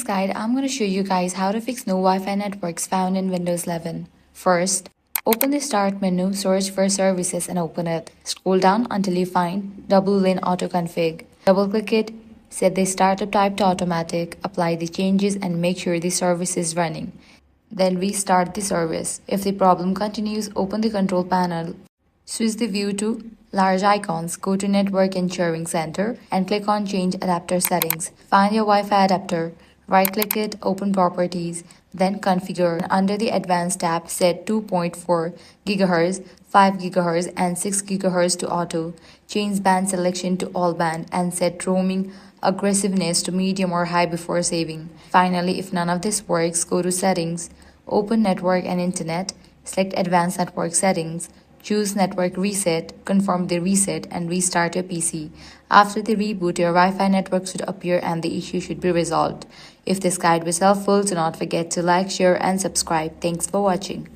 guide, I'm going to show you guys how to fix no Wi-Fi networks found in Windows 11. First, open the Start menu, search for Services and open it. Scroll down until you find Double Lane Auto Config. Double-click it, set the startup type to automatic, apply the changes and make sure the service is running. Then restart the service. If the problem continues, open the control panel. Switch the view to large icons, go to Network and Sharing Center and click on Change Adapter Settings. Find your Wi-Fi adapter, right-click it, open Properties, then Configure. Under the Advanced tab, set 2.4 GHz, 5 GHz and 6 GHz to auto. Change band selection to all band and set roaming aggressiveness to medium or high before saving. Finally, if none of this works, go to Settings, open Network and Internet, select Advanced Network Settings, choose Network Reset, confirm the reset and restart your PC. After the reboot, your Wi-Fi network should appear and the issue should be resolved. If this guide was helpful, do not forget to like, share and subscribe. Thanks for watching.